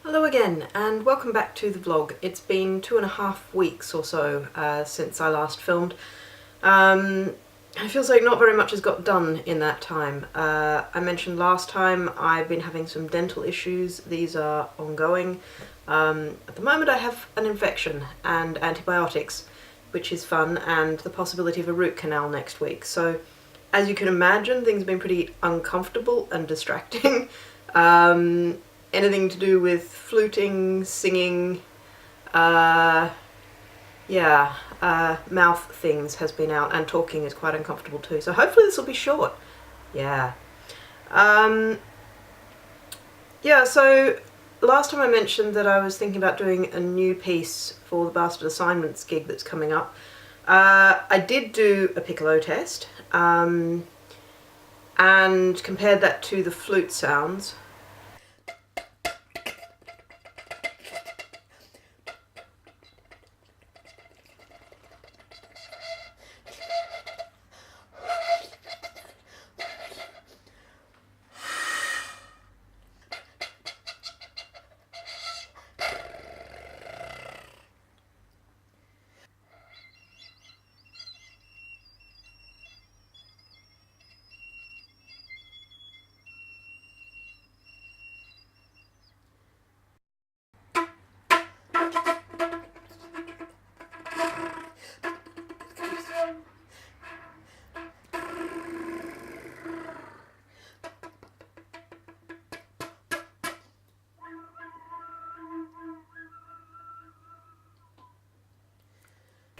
Hello again, and welcome back to the vlog. It's been 2.5 weeks or so since I last filmed. It feels like not very much has got done in that time. I mentioned last time I've been having some dental issues. These are ongoing. At the moment I have an infection and antibiotics, which is fun, and the possibility of a root canal next week. So as you can imagine, things have been pretty uncomfortable and distracting. Anything to do with fluting, singing, mouth things has been out, and talking is quite uncomfortable too. So hopefully this will be short. Yeah. So last time I mentioned that I was thinking about doing a new piece for the Bastard Assignments gig that's coming up. I did do a piccolo test and compared that to the flute sounds.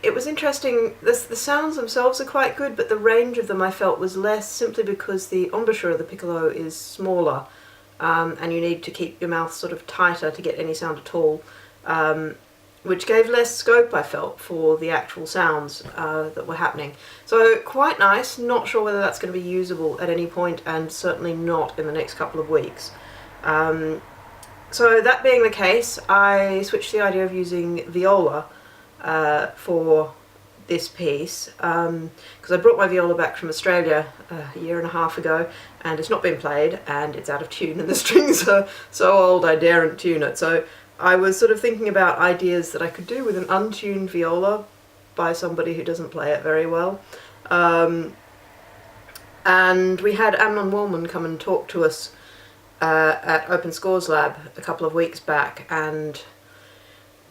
It was interesting, the sounds themselves are quite good, but the range of them I felt was less, simply because the embouchure of the piccolo is smaller, and you need to keep your mouth sort of tighter to get any sound at all, which gave less scope, I felt, for the actual sounds that were happening. So quite nice, not sure whether that's going to be usable at any point, and certainly not in the next couple of weeks. So that being the case, I switched the idea of using viola for this piece, because I brought my viola back from Australia a year and a half ago, and it's not been played and it's out of tune and the strings are so old I daren't tune it. So I was sort of thinking about ideas that I could do with an untuned viola by somebody who doesn't play it very well. And we had Amnon Wolman come and talk to us at Open Scores Lab a couple of weeks back, and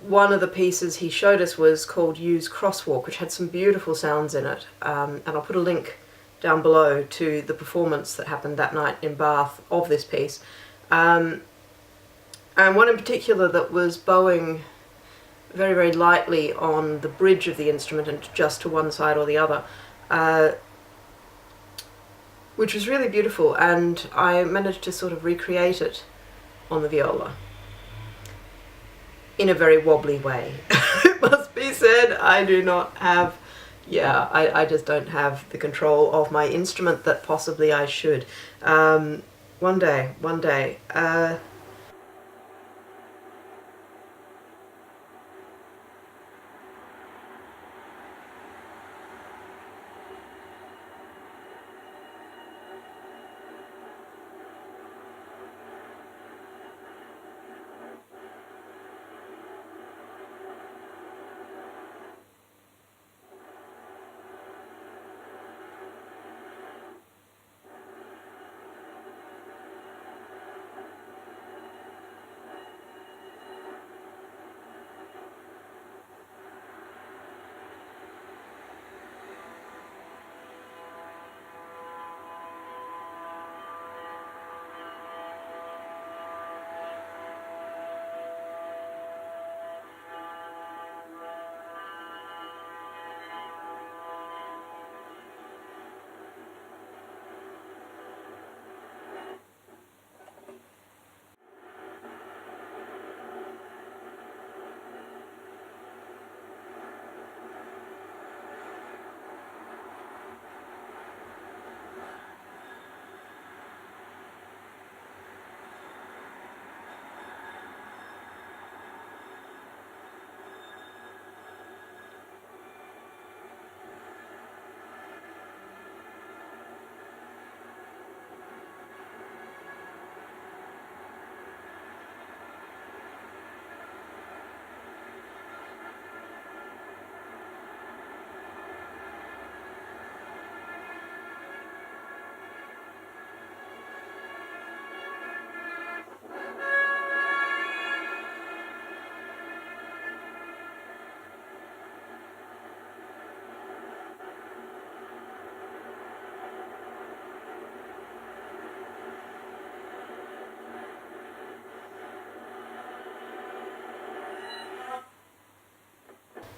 one of the pieces he showed us was called Use Crosswalk, which had some beautiful sounds in it, and I'll put a link down below to the performance that happened that night in Bath of this piece, and one in particular that was bowing very, very lightly on the bridge of the instrument and just to one side or the other, which was really beautiful, and I managed to sort of recreate it on the viola in a very wobbly way. It must be said, I do not have, I just don't have the control of my instrument that possibly I should. One day.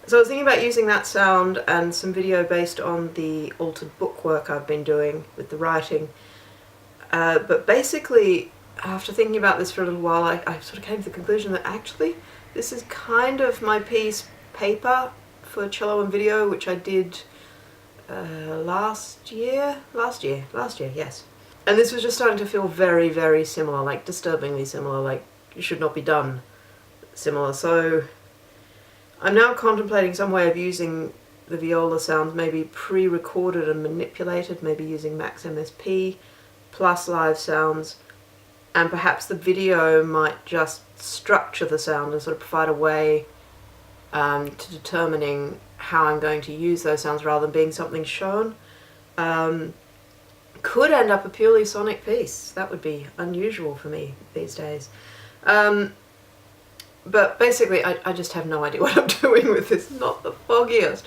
So I was thinking about using that sound and some video based on the altered bookwork I've been doing with the writing. But basically, after thinking about this for a little while, I sort of came to the conclusion that actually this is kind of my piece paper for cello and video, which I did last year, yes. And this was just starting to feel very, very similar, like disturbingly similar, like it should not be done similar. So I'm now contemplating some way of using the viola sounds maybe pre-recorded and manipulated, maybe using Max MSP plus live sounds, and perhaps the video might just structure the sound and sort of provide a way to determining how I'm going to use those sounds rather than being something shown. Could end up a purely sonic piece. That would be unusual for me these days. But basically I just have no idea what I'm doing with this, not the foggiest.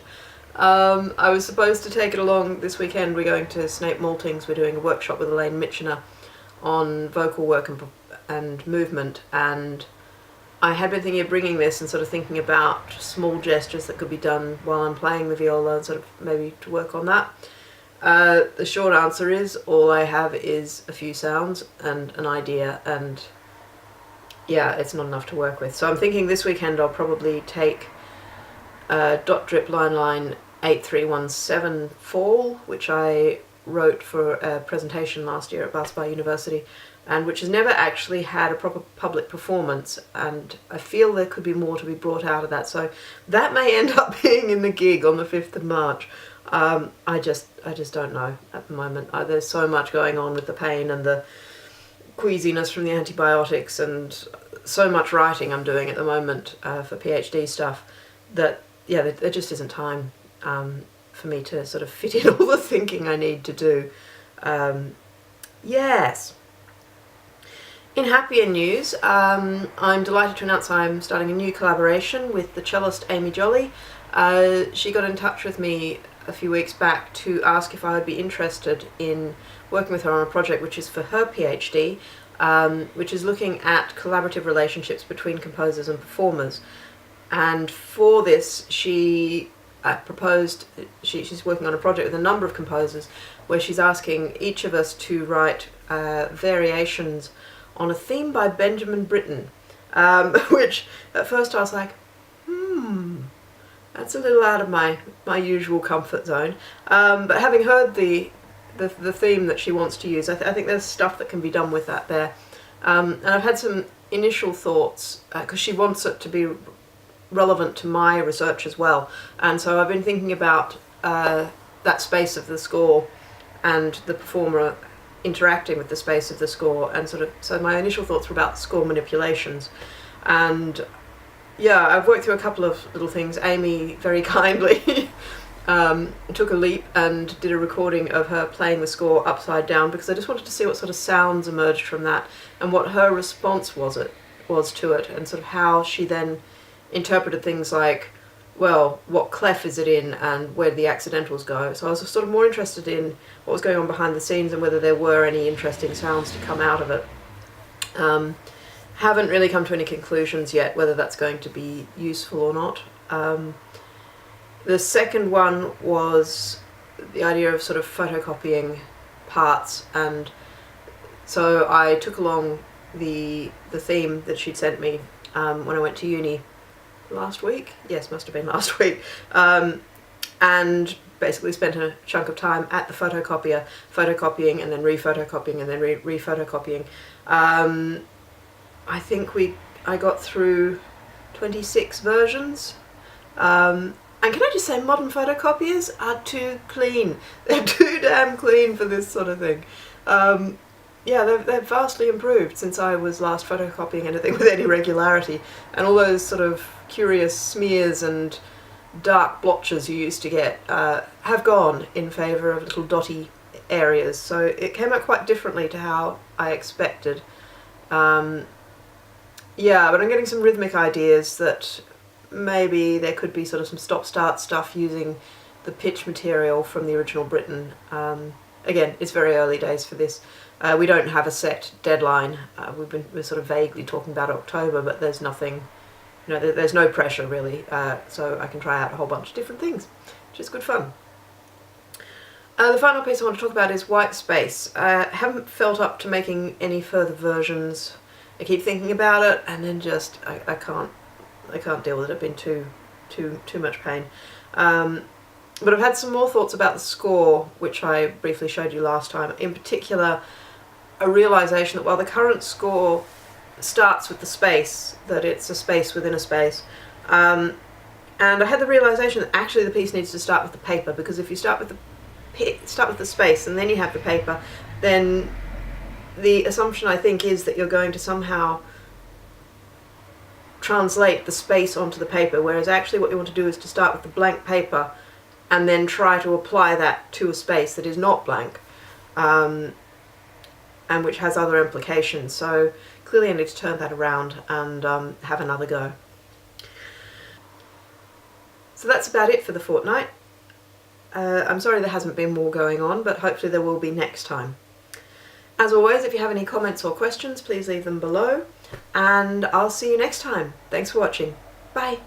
I was supposed to take it along this weekend. We're going to Snape Malting's. We're doing a workshop with Elaine Mitchener on vocal work and movement, and I had been thinking of bringing this and sort of thinking about small gestures that could be done while I'm playing the viola and sort of maybe to work on that. The short answer is all I have is a few sounds and an idea, and yeah, it's not enough to work with. So I'm thinking this weekend I'll probably take Dot Drip Line Line 8317 Fall, which I wrote for a presentation last year at Bath University, and which has never actually had a proper public performance, and I feel there could be more to be brought out of that. So that may end up being in the gig on the 5th of March. I just don't know at the moment. There's so much going on with the pain and the queasiness from the antibiotics and so much writing I'm doing at the moment for PhD stuff that, yeah, there just isn't time for me to sort of fit in all the thinking I need to do. Yes. In happier news, I'm delighted to announce I'm starting a new collaboration with the cellist Amy Jolly. She got in touch with me a few weeks back to ask if I would be interested in working with her on a project which is for her PhD, which is looking at collaborative relationships between composers and performers. And for this, she proposed, she's working on a project with a number of composers where she's asking each of us to write variations on a theme by Benjamin Britten, which at first I was like, that's a little out of my usual comfort zone. But having heard the theme that she wants to use, I think there's stuff that can be done with that there. And I've had some initial thoughts, because she wants it to be relevant to my research as well. And so I've been thinking about that space of the score and the performer interacting with the space of the score, and sort of, so my initial thoughts were about score manipulations. And yeah, I've worked through a couple of little things. Amy very kindly took a leap and did a recording of her playing the score upside down, because I just wanted to see what sort of sounds emerged from that and what her response was to it, and sort of how she then interpreted things like, well, what clef is it in and where do the accidentals go? So I was sort of more interested in what was going on behind the scenes and whether there were any interesting sounds to come out of it. Haven't really come to any conclusions yet whether that's going to be useful or not. The second one was the idea of sort of photocopying parts, and so I took along the theme that she'd sent me when I went to uni last week. Yes, must have been last week. And basically spent a chunk of time at the photocopier, photocopying and then re-photocopying and then re-photocopying. I think I got through 26 versions. And can I just say, modern photocopiers are too clean. They're too damn clean for this sort of thing. Yeah, they've vastly improved since I was last photocopying anything with any regularity. And all those sort of curious smears and dark blotches you used to get have gone in favour of little dotty areas. So it came out quite differently to how I expected. Yeah, but I'm getting some rhythmic ideas that maybe there could be sort of some stop-start stuff using the pitch material from the original Britten. Again, it's very early days for this. We don't have a set deadline. We're sort of vaguely talking about October, but there's nothing you know, there's no pressure really, so I can try out a whole bunch of different things, which is good fun. The final piece I want to talk about is Whitespace. I haven't felt up to making any further versions. I keep thinking about it, and then just I can't deal with it. I've been too much pain. But I've had some more thoughts about the score, which I briefly showed you last time. In particular, a realisation that while the current score starts with the space, that it's a space within a space, and I had the realisation that actually the piece needs to start with the paper, because if you start with the space and then you have the paper, then the assumption I think is that you're going to somehow translate the space onto the paper, whereas actually what you want to do is to start with the blank paper and then try to apply that to a space that is not blank, and which has other implications. So clearly I need to turn that around and have another go. So that's about it for the fortnight. I'm sorry there hasn't been more going on, but hopefully there will be next time. As always, if you have any comments or questions, please leave them below, and I'll see you next time. Thanks for watching. Bye!